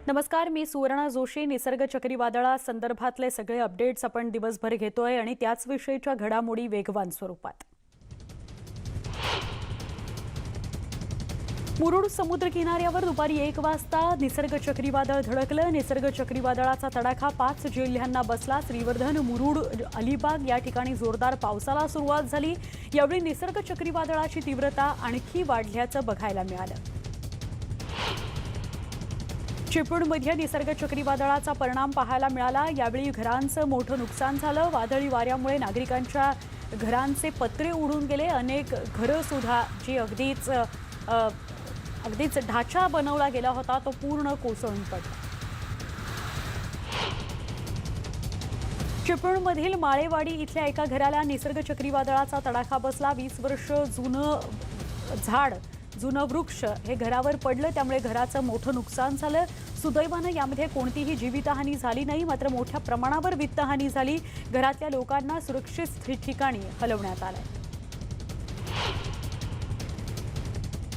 नमस्कार, मी सुवर्णा जोशी. निसर्ग चक्रीवादळासंदर्भातले सगळे अपडेट्स आपण दिवसभर घेतोय आणि त्याच विषयीच्या घडामोडी वेगवान स्वरूपात. मुरुड समुद्र किनाऱ्यावर दुपारी 1 वाजता निसर्ग चक्रीवादळ धडकलं. निसर्ग चक्रीवादळाचा तडाखा 5 जिल्ह्यांना बसला. श्रीवर्धन, मुरुड, अलिबाग या ठिकाणी जोरदार पावसाला सुरुवात झाली. यावेळी निसर्ग चक्रीवादळाची तीव्रता आणखी वाढल्याचं बघायला मिळालं. चिपळूणमध्ये निसर्ग चक्रीवादळाचा परिणाम पाहायला मिळाला. यावेळी घरांचं मोठं नुकसान झालं. वादळी वाऱ्यामुळे नागरिकांच्या घरांचे पत्रे उडून गेले. अनेक घरं सुद्धा जी अगदीच ढाचा बनवला गेला होता तो पूर्ण कोसळून पडला. चिपळूणमधील माळेवाडी इथल्या एका घराला निसर्ग चक्रीवादळाचा तडाखा बसला. 20 वर्ष जुनं वृक्ष हे घरावर पडलं, त्यामुळे घराचं मोठं नुकसान झालं. सुदैवानं यामध्ये कोणतीही जीवितहानी झाली नाही, मात्र मोठ्या प्रमाणावर वित्तहानी झाली. घरातल्या लोकांना सुरक्षित ठिकाणी हलवण्यात आलं.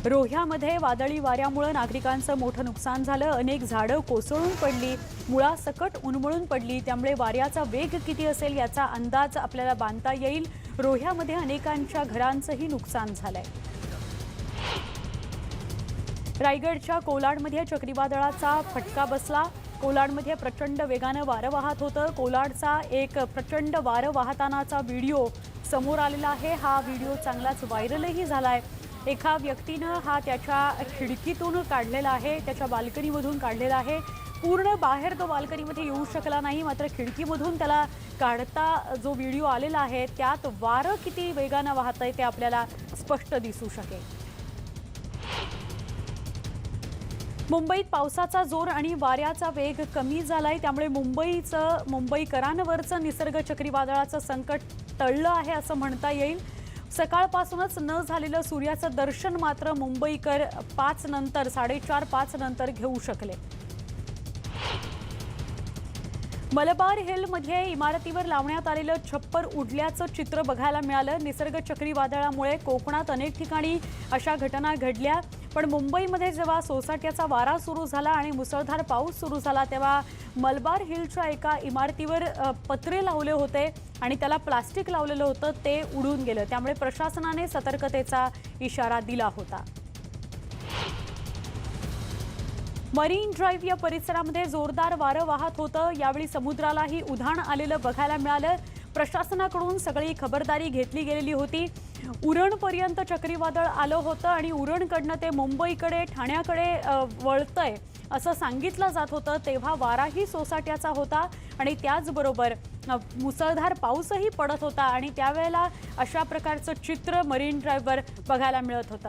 रोह्यामध्ये वादळी वाऱ्यामुळे नागरिकांचं मोठं नुकसान झालं. अनेक झाडं कोसळून पडली, मुळासकट उन्मळून पडली. त्यामुळे वाऱ्याचा वेग किती असेल याचा अंदाज आपल्याला बांधता येईल. रोह्यामध्ये अनेकांच्या घरांचंही नुकसान झालंय. रायगडच्या कोलाडमध्ये चक्रीवादळाचा फटका बसला. कोलाडमध्ये प्रचंड वेगानं वारं वाहत होतं. कोलाडचा एक प्रचंड वारं वाहतानाचा व्हिडिओ समोर आलेला आहे. हा व्हिडिओ चांगलाच व्हायरलही झालाय. एका व्यक्तीनं हा त्याच्या खिडकीतून काढलेला आहे, त्याच्या बाल्कनीमधून काढलेला आहे. पूर्ण बाहेर तो बाल्कनीमध्ये येऊ शकला नाही, मात्र खिडकीमधून त्याला काढता जो व्हिडिओ आलेला आहे त्यात वारं किती वेगानं वाहतंय ते आपल्याला स्पष्ट दिसू शकेल. मुंबईत पावसाचा जोर आणि वाऱ्याचा वेग कमी झालाय, त्यामुळे मुंबईकरांवरचं निसर्ग चक्रीवादळाचं संकट टळलं आहे असं म्हणता येईल. सकाळपासूनच न झालेलं सूर्याचं दर्शन मात्र मुंबईकर 4:30 नंतर घेऊ शकले. मलबार हिलमध्ये इमारतीवर लावण्यात आलेलं छप्पर उडल्याचं चित्र बघायला मिळालं. निसर्ग चक्रीवादळामुळे कोकणात अनेक ठिकाणी अशा घटना घडल्या, पण मुंबईमध्ये जेव्हा सोसाट्याचा वारा सुरू झाला आणि मुसळधार पाऊस सुरू झाला तेव्हा मलबार हिलच्या एका इमारतीवर पत्रे लावले होते आणि त्याला प्लास्टिक लावलेलं होतं, ते उडून गेलं. त्यामुळे प्रशासनाने सतर्कतेचा इशारा दिला होता. मरीन ड्राईव्ह या परिसरामध्ये जोरदार वारं वाहत होतं. यावेळी समुद्रालाही उधाण आलेलं बघायला मिळालं. प्रशासनाकडून सगळी खबरदारी घेतली गेलेली होती. उरणपर्यंत चक्रीवादळ आलं होतं आणि उरणकडनं ते मुंबईकडे, ठाण्याकडे वळतंय असं सांगितलं जात होतं. तेव्हा वाराही सोसाट्याचा होता आणि त्याचबरोबर मुसळधार पाऊसही पडत होता आणि त्यावेळेला अशा प्रकारचं चित्र मरीन ड्राईव्हवर बघायला मिळत होतं.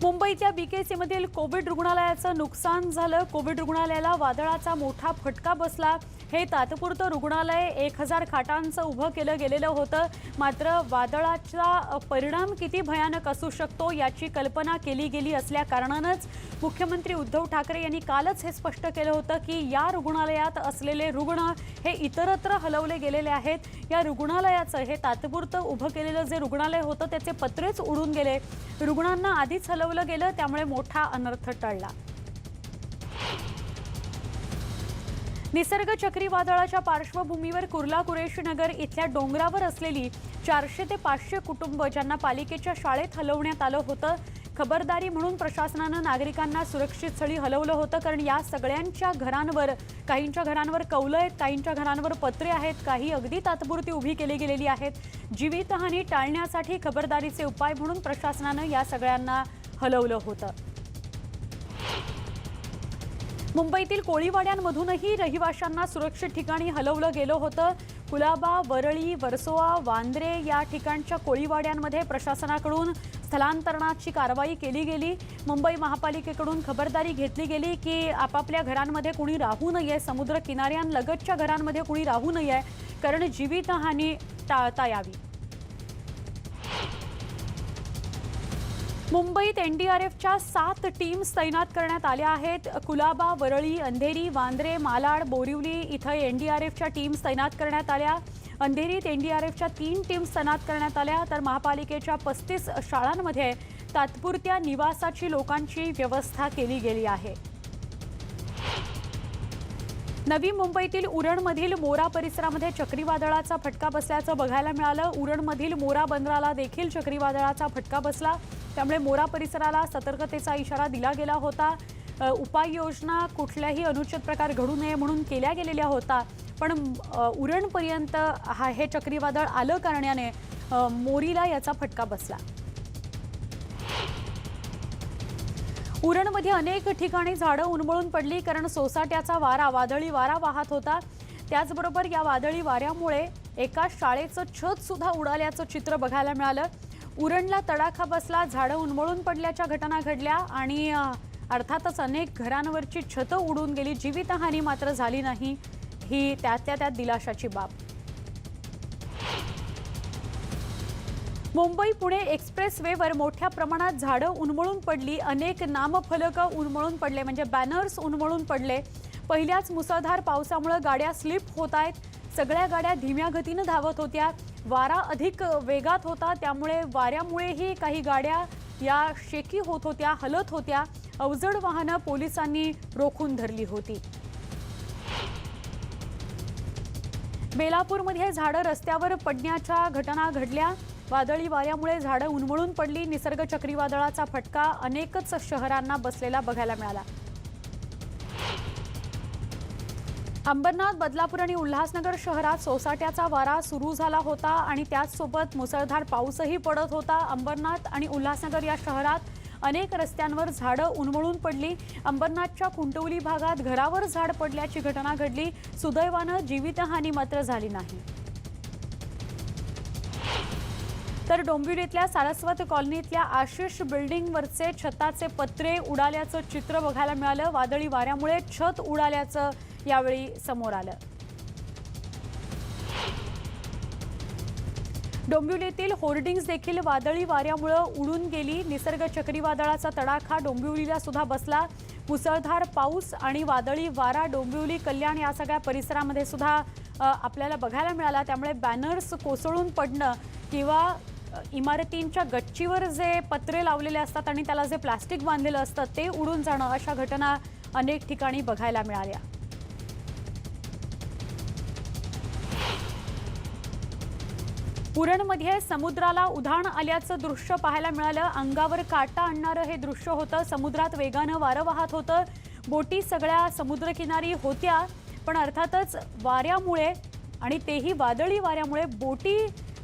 मुंबईच्या बीकेसीमधील कोविड रुग्णालयाचं नुकसान झालं. कोविड रुग्णालयाला वादळाचा मोठा फटका बसला. हे तात्पुरतं रुग्णालय 1000 खाटांचं उभं केलं गेलेलं होतं, मात्र वादळाचा परिणाम किती भयानक असू शकतो याची कल्पना केली गेली असल्या कारणानंच मुख्यमंत्री उद्धव ठाकरे यांनी कालच हे स्पष्ट केलं होतं की या रुग्णालयात असलेले रुग्ण हे इतरत्र हलवले गेलेले आहेत. या रुग्णालयाचं हे तात्पुरतं उभं केलेलं जे रुग्णालय होतं त्याचे पत्रेच उडून गेले. रुग्णांना आधीच हलवलं गेलं, त्यामुळे मोठा अनर्थ टळला. निसर्ग चक्रीवादळाच्या पार्श्वभूमीवर कुर्ला कुरेशी नगर इथल्या डोंगरावर असलेली 400 ते 500 कुटुंब ज्यांना पालिकेच्या शाळेत हलवण्यात आलं होतं, खबरदारी म्हणून प्रशासनानं नागरिकांना सुरक्षित स्थळी हलवलं होतं. कारण या सगळ्यांच्या घरांवर, काहींच्या घरांवर कौलं आहेत, काहींच्या घरांवर पत्रे आहेत, काही अगदी तात्पुरती उभी केली गेलेली आहेत. जीवितहानी टाळण्यासाठी खबरदारीचे उपाय म्हणून प्रशासनानं या सगळ्यांना हलवलं होतं. मुंबईतील कोळीवाड्यांमधूनही रहिवाशांना सुरक्षित ठिकाणी हलवलं गेलं होतं. कुलाबा, वरळी, वर्सोवा, वांद्रे या ठिकाणच्या कोळीवाड्यांमध्ये प्रशासनाकडून स्थलांतरणाची कारवाई केली गेली. मुंबई महापालिकेकडून खबरदारी घेतली गेली की आपापल्या घरांमध्ये कुणी राहू नये, समुद्र किनाऱ्यांलगतच्या घरांमध्ये कुणी राहू नये, कारण जीवितहानी टाळता यावी. मुंबईत एनडीआरएफच्या 7 टीम्स तैनात करण्यात आल्या आहेत. कुलाबा, वरळी, अंधेरी, वांद्रे, मालाड, बोरिवली इथं एनडीआरएफच्या टीम्स तैनात करण्यात आल्या. अंधेरीत एनडीआरएफच्या 3 टीम्स तैनात करण्यात आल्या, तर महापालिकेच्या 35 शाळांमध्ये तात्पुरत्या निवासाची लोकांची व्यवस्था केली गेली आहे। नवी मुंबईतील उरणमधील मोरा परिसरामध्ये चक्रीवादळाचा फटका बसल्याचं बघायला मिळालं। उरणमधील मोरा बंदराला देखील चक्रीवादळाचा फटका बसला, त्यामुळे मोरा परिसराला सतर्कतेचा इशारा दिला गेला होता। उपाययोजना कुठल्याही अनुचित प्रकार घडू नये म्हणून केल्या गेलेल्या होता, पण उरणपर्यंत हे चक्रीवादळ आलं कारणाने मोरीला याचा फटका बसला। उरणमध्ये अनेक ठिकाणी झाडं उन्मळून पडली, कारण सोसाट्याचा वादळी वारा वाहत होता। त्याचबरोबर या वादळी वाऱ्यामुळे एका शाळेचं छत सुद्धा उडाल्याचं चित्र बघायला मिळालं। उरणला तडाखा बसला, झाडं उन्मळून पडल्याच्या घटना घडल्या आणि अर्थातच अनेक घरांवरची छतं उडून गेली। जीवितहानी मात्र झाली नाही, ही त्यात दिलाशाची बाब। मुंबई पुणे एक्सप्रेसवेवर मोठ्या प्रमाणात झाडं उन्मळून पडली, अनेक नामफलक उन्मळून पडले, म्हणजे बॅनर्स उन्मळून पडले। पहिल्याच मुसळधार पावसामुळे गाड्या स्लिप होत आहेत, सगळ्या गाड्या धीम्या गतीने धावत होत्या। वारा अधिक वेगात होता, त्यामुळे वाऱ्यामुळेही काही गाड्या या शेकी होत होत्या, हलत होत्या। अवजड वाहनं पोलिसांनी रोखून धरली होती। बेलापूरमध्ये झाडं रस्त्यावर पडण्याच्या घटना घडल्या। वादळी वाऱ्यामुळे झाडं उन्मळून पडली। निसर्ग चक्रीवादळाचा फटका अनेकच शहरांना बसलेला बघायला मिळाला। अंबरनाथ, बदलापूर आणि उल्हासनगर शहरात सोसाट्याचा वारा सुरू झाला होता आणि त्याचसोबत मुसळधार पाऊसही पडत होता। अंबरनाथ आणि उल्हासनगर या शहरात अनेक रस्त्यांवर झाडं उन्मळून पडली। अंबरनाथच्या कुंटवली भागात घरावर झाड पडल्याची घटना घडली। सुदैवानं जीवितहानी मात्र झाली नाही। तर डोंबिवलीतल्या सारस्वत कॉलनीतल्या आशिष बिल्डिंगवरचे छताचे पत्रे उडाल्याचं चित्र बघायला मिळालं। वादळी वाऱ्यामुळे छत उडाल्याचं यावेळी समोर आलं। डोंबिवलीतील होर्डिंग्स देखील वादळी वाऱ्यामुळे उडून गेली। निसर्ग चक्रीवादळाचा तडाखा डोंबिवलीला सुद्धा बसला। मुसळधार पाऊस आणि वादळी वारा डोंबिवली, कल्याण या सगळ्या परिसरामध्ये सुद्धा आपल्याला बघायला मिळाला। त्यामुळे बॅनर्स कोसळून पडणं किंवा इमारतींच्या गच्चीवर जे पत्रे लावलेले असतात आणि त्याला जे प्लास्टिक बांधलेलं असतं ते उडून जाणं, अशा घटना अनेक ठिकाणी बघायला मिळाल्या। उरणमध्ये समुद्राला उधाण आल्याचं दृश्य पाहायला मिळालं। अंगावर काटा आणणारं हे दृश्य होतं। समुद्रात वेगानं वारं वाहत होतं, बोटी सगळ्या समुद्रकिनारी होत्या, पण अर्थातच वाऱ्यामुळे आणि तेही वादळी वाऱ्यामुळे बोटी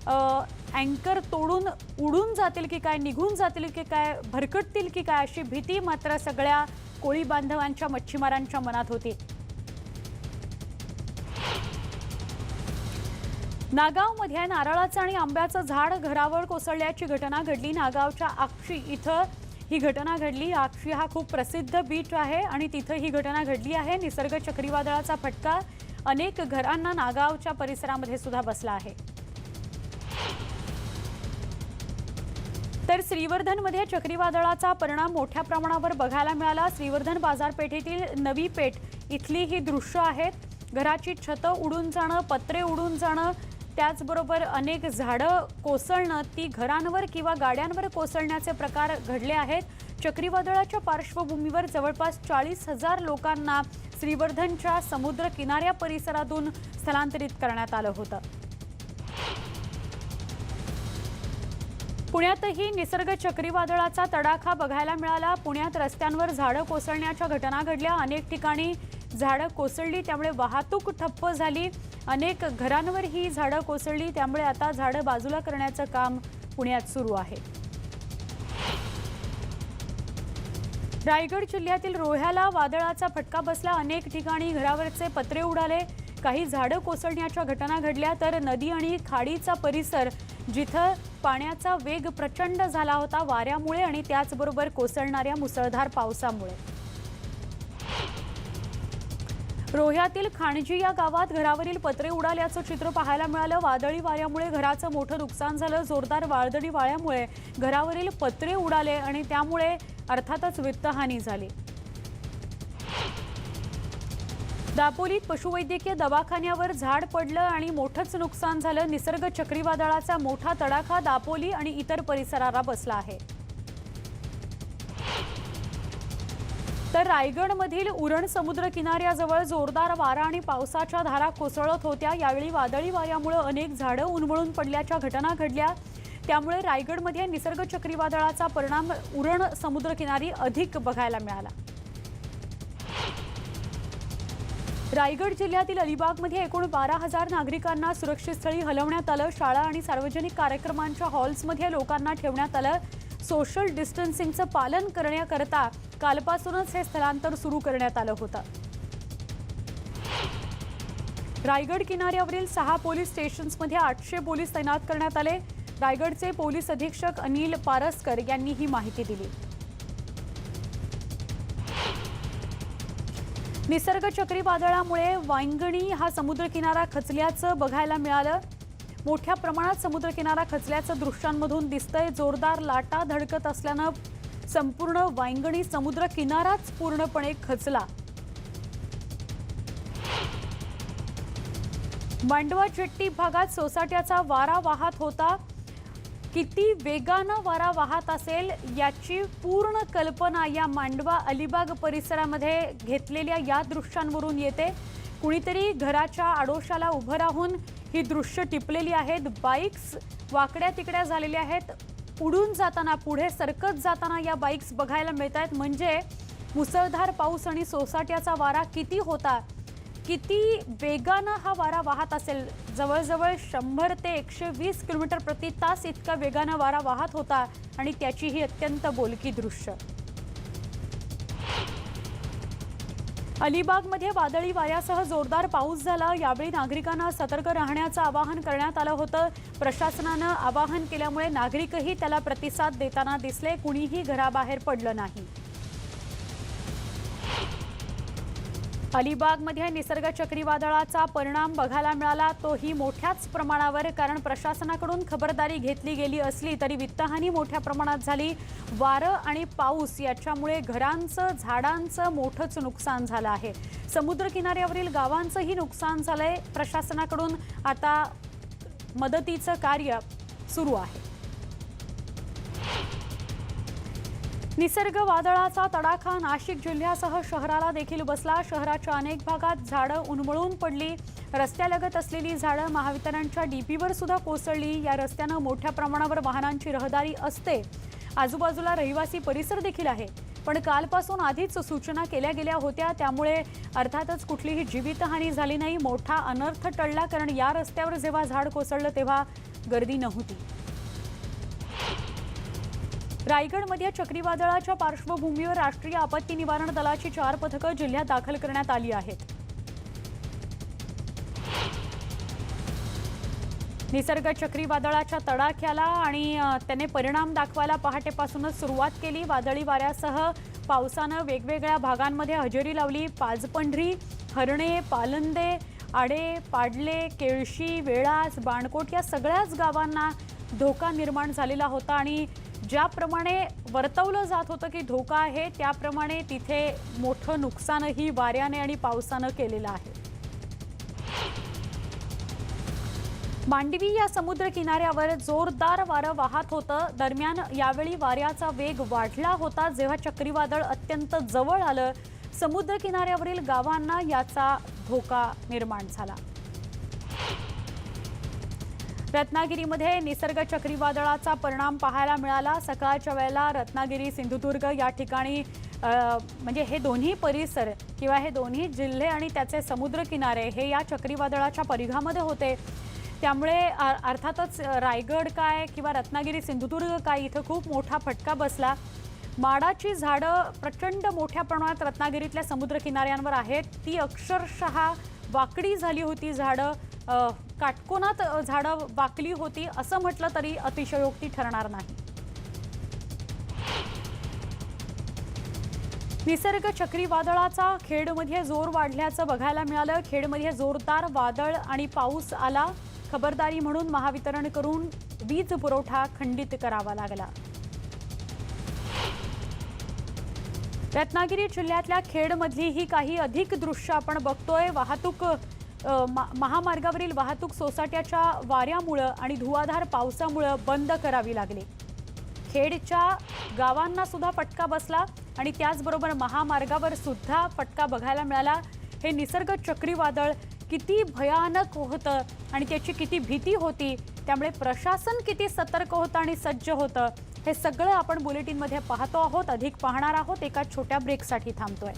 अँकर तोडून उडून जातील की काय, निघून जातील की काय, भरकटतील की काय, अशी भीती मात्र सगळ्या कोळी बांधवांच्या, मच्छीमारांच्या मनात होती। नागावमध्ये नारळाचं आणि आंब्याचं झाड घरावर कोसळल्याची घटना घडली। नागावच्या आक्षी इथं ही घटना घडली। आक्षी हा खूप प्रसिद्ध बीच आहे आणि तिथं ही घटना घडली आहे। निसर्ग चक्रीवादळाचा फटका अनेक घरांना नागावच्या परिसरामध्ये सुद्धा बसला आहे। तर श्रीवर्धनमध्ये चक्रीवादळाचा परिणाम मोठ्या प्रमाणावर बघायला मिळाला। श्रीवर्धन बाजारपेठेतील नवी पेठ इथली ही दृश्य आहेत। घराची छतं उडून जाणं, पत्रे उडून जाणं, त्याचबरोबर अनेक झाडं कोसळणं, ती घरांवर किंवा गाड्यांवर कोसळण्याचे प्रकार घडले आहेत। चक्रीवादळाच्या पार्श्वभूमीवर जवळपास 40,000 लोकांना श्रीवर्धनच्या समुद्र किनाऱ्या परिसरातून स्थलांतरित करण्यात आलं होतं। पुण्यातही निसर्ग चक्रीवादळाचा तडाखा बघायला मिळाला। पुण्यात रस्त्यांवर झाडं कोसळण्याच्या घटना घडल्या। अनेक ठिकाणी झाडं कोसळली, त्यामुळे वाहतूक ठप्प झाली। अनेक घरांवर ही झाडं कोसळली, त्यामुळे आता झाडं बाजूला करण्याचं काम पुण्यात सुरू आहे। रायगड जिल्ह्यातील रोह्याला वादळाचा फटका बसला। अनेक ठिकाणी घरावरचे पत्रे उडाले, काही झाडं कोसळण्याच्या घटना घडल्या। तर नदी आणि खाडीचा परिसर, जिथं पाण्याचा वेग प्रचंड झाला होता वाऱ्यामुळे आणि त्याचबरोबर कोसळणाऱ्या मुसळधार पावसामुळे। रोह्यातील खाणजी या गावात घरावरील पत्रे उडाल्याचं चित्र पाहायला मिळालं। वादळी वाऱ्यामुळे घराचं मोठं नुकसान झालं। जोरदार वादळी वाऱ्यामुळे घरावरील पत्रे उडाले आणि त्यामुळे अर्थातच वित्तहानी झाली। दापोलीत पशुवैद्यकीय दवाखान्यावर झाड पडलं आणि मोठंच नुकसान झालं। निसर्ग चक्रीवादळाचा मोठा तडाखा दापोली आणि इतर परिसराला बसला आहे। तर रायगडमधील उरण समुद्र किनाऱ्याजवळ जोरदार वारा आणि पावसाच्या धारा कोसळत होत्या। यावेळी वादळी वाऱ्यामुळे अनेक झाडं उन्मळून पडल्याच्या घटना घडल्या। त्यामुळे रायगडमध्ये निसर्ग चक्रीवादळाचा परिणाम उरण समुद्र किनारी अधिक बघायला मिळाला। रायगड जिल्ह्यातील अलिबागमध्ये एकूण 12,000 नागरिकांना सुरक्षित स्थळी हलवण्यात आलं। शाळा आणि सार्वजनिक कार्यक्रमांच्या हॉल्समध्ये लोकांना ठेवण्यात आलं। सोशल डिस्टन्सिंगचं पालन करण्याकरता कालपासूनच हे स्थलांतर सुरू करण्यात आलं होतं। रायगड किनाऱ्यावरील 6 पोलीस स्टेशन्समध्ये 800 पोलीस तैनात करण्यात आले। रायगडचे पोलीस अधीक्षक अनिल पारसकर यांनी ही माहिती दिली। निसर्ग चक्रीवादळामुळे वांगणी हा समुद्र किनारा खचल्याचं बघायला मिळालं। मोठ्या प्रमाणात समुद्र किनारा खचल्याचं दृश्यांमधून दिसतंय। जोरदार लाटा धडकत असल्यानं संपूर्ण वांगणी समुद्र किनाराच पूर्णपणे खचला। मांडवा जेट्टी भागात सोसाट्याचा वारा वाहत होता। किती वेगानं वारा वाहत असेल याची पूर्ण कल्पना या मांडवा अलिबाग परिसरामध्ये घेतलेल्या या दृश्यांवरून येते। कुणीतरी घराच्या आडोशाला उभं राहून ही दृश्य टिपलेली आहेत। बाईक्स वाकड्या तिकड्या झालेल्या आहेत। उडून जाताना पुढे सरकत जाताना या बाईक्स बघायला मिळतात। म्हणजे मुसळधार पाऊस आणि सोसाट्याचा वारा किती होता, किती वेगानं हा वारा वाहत असेल। जवळजवळ 100 ते 120 किलोमीटर प्रति तास इतका वेगानं वारा वाहत होता आणि त्याची ही अत्यंत बोलकी दृश्य। अलिबागमध्ये वादळी वाऱ्यासह जोरदार पाऊस झाला। यावेळी नागरिकांना सतर्क राहण्याचं आवाहन करण्यात आलं होतं। प्रशासनानं आवाहन केल्यामुळे नागरिकही त्याला प्रतिसाद देताना दिसले। कुणीही घराबाहेर पडलं नाही। अलिबागमध्ये निसर्ग चक्रीवादळाचा परिणाम बघायला मिळाला, तोही मोठ्याच प्रमाणावर। कारण प्रशासनाकडून खबरदारी घेतली गेली असली तरी वित्तहानी मोठ्या प्रमाणात झाली। वारं आणि पाऊस याच्यामुळे घरांचं, झाडांचं मोठंच नुकसान झालं आहे। समुद्र किनाऱ्यावरील गावांचंही नुकसान झालंय। प्रशासनाकडून आता मदतीचं कार्य सुरू आहे। निसर्ग वादळाचा तडाखा नाशिक जिल्ह्यासह शहराला देखील बसला। शहराच्या अनेक भागात झाडं उन्मळून पडली। रस्त्यालगत असलेली झाडं महावितरणच्या डीपीवर सुद्धा कोसळली। या रस्त्यानं मोठ्या प्रमाणावर वाहनांची रहदारी असते। आजूबाजूला रहिवासी परिसर देखील आहे। पण कालपासून आधीच सूचना केल्या गेल्या होत्या, त्यामुळे अर्थातच कुठलीही जीवितहानी झाली नाही। मोठा अनर्थ टळला, कारण या रस्त्यावर जेव्हा झाड कोसळलं तेव्हा गर्दी नव्हती। रायगडमध्ये चक्रीवादळाच्या पार्श्वभूमीवर राष्ट्रीय आपत्ती निवारण दलाची 4 पथकं जिल्ह्यात दाखल करण्यात आली आहेत। निसर्ग चक्रीवादळाच्या तडाख्याला आणि त्याने परिणाम दाखवायला पहाटेपासूनच सुरुवात केली। वादळी वाऱ्यासह पावसानं वेगवेगळ्या भागांमध्ये हजेरी लावली। पाजपंढरी, हरणे, पालंदे, आडे, पाडले, केळशी, वेळास, बाणकोट या सगळ्याच गावांना धोका निर्माण झालेला होता। आणि ज्याप्रमाणे वर्तवलं जात होतं की धोका आहे, त्याप्रमाणे तिथे मोठं नुकसानही वाऱ्याने आणि पावसानं केलेलं आहे। मांडवी या समुद्र किनाऱ्यावर जोरदार वारं वाहत होतं। दरम्यान यावेळी वाऱ्याचा वेग वाढला होता जेव्हा चक्रीवादळ अत्यंत जवळ आलं। समुद्र किनाऱ्यावरील गावांना याचा धोका निर्माण झाला। रत्नागिरीमध्ये निसर्ग चक्रीवादळाचा परिणाम पाहायला मिळाला। सकाळच्या वेळेला रत्नागिरी, सिंधुदुर्ग या ठिकाणी म्हणजे हे दोन्ही परिसर किंवा हे दोन्ही जिल्हे आणि त्याचे समुद्र किनारे हे या चक्रीवादळाच्या परिघामध्ये होते। त्यामुळे अर्थातच रायगड काय किंवा रत्नागिरी, सिंधुदुर्ग काय इथं खूप मोठा फटका बसला। माडाची झाडं प्रचंड मोठ्या प्रमाणात रत्नागिरीतल्या समुद्र किनाऱ्यांवर आहेत। ती अक्षरशः वाकडी झाली होती झाडं। काटकोनात झाडं वाकली होती असं म्हटलं तरी अतिशयोक्ती ठरणार नाही। निसर्ग चक्रीवादळाचा खेडमध्ये जोर वाढल्याचं बघायला मिळालं। खेडमध्ये जोरदार वादळ आणि पाऊस आला। खबरदारी म्हणून महावितरणकडून वीज पुरवठा खंडित करावा लागला। रत्नागिरी जिल्ह्यातल्या खेडमधली ही काही अधिक दृश्य आपण बघतोय। वाहतूक महामार्गावरील वाहतूक सोसाट्याच्या वाऱ्यामुळे आणि धुवाधार पावसामुळे बंद करावी लागली। खेडच्या गावांना सुद्धा फटका बसला आणि त्याचबरोबर महामार्गावर सुद्धा फटका बघायला मिळाला। हे निसर्ग चक्रीवादळ किती भयानक होतं आणि त्याची किती भीती होती, त्यामुळे प्रशासन किती सतर्क होतं आणि सज्ज होतं, हे सगळं आपण बुलेटिनमध्ये पाहतो आहोत। अधिक पाहणार आहोत, एका छोट्या ब्रेकसाठी थांबतोय।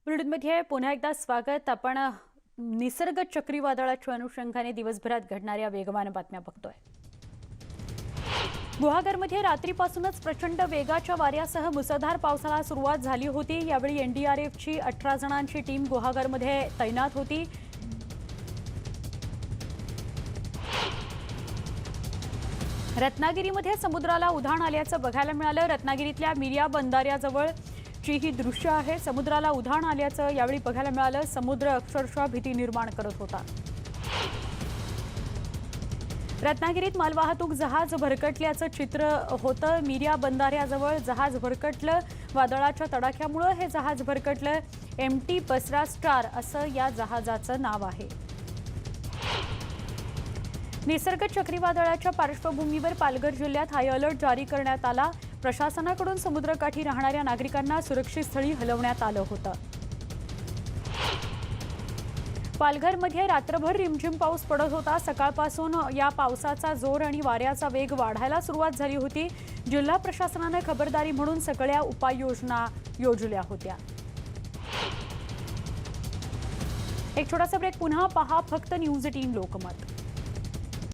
बुलेटिनमध्ये पुन्हा एकदा स्वागत। आपण निसर्ग चक्रीवादळाच्या अनुषंगाने दिवसभरात घडणाऱ्या वेगवान बातम्या बघतोय। गुहागरमध्ये रात्रीपासूनच प्रचंड वेगाच्या वाऱ्यासह मुसळधार पावसाला सुरुवात झाली होती। यावेळी एनडीआरएफची 18 जणांची टीम गुहागरमध्ये तैनात होती। रत्नागिरीमध्ये समुद्राला उधाण आल्याचं बघायला मिळालं। रत्नागिरीतल्या मिर्या बंधाऱ्याजवळची ही दृश्य आहे। समुद्राला उधाण आल्याचं यावेळी बघायला मिळालं। समुद्र अक्षरशः भीती निर्माण करत होता। रत्नागिरीत मालवाहतूक जहाज भरकटल्याचं चित्र होतं। मिर्या बंधाऱ्याजवळ जहाज भरकटलं। वादळाच्या तडाख्यामुळे हे जहाज भरकटलं। MT बसरा स्टार असं या जहाजाचं नाव आहे। निसर्ग चक्रीवादळाच्या पार्श्वभूमीवर पालघर जिल्ह्यात हाय अलर्ट जारी करण्यात आला। प्रशासनाकडून समुद्रकाठी राहणाऱ्या नागरिकांना सुरक्षित स्थळी हलवण्यात आलं होतं। पालघरमध्ये रात्रभर रिमझिम पाऊस पडत होता। सकाळपासून या पावसाचा जोर आणि वाऱ्याचा वेग वाढायला सुरुवात झाली होती। जिल्हा प्रशासनाने खबरदारी म्हणून सगळ्या उपाययोजना योजल्या होत्या। एक छोटासा ब्रेक, पुन्हा पहा फक्त न्यूज 18 लोकमत।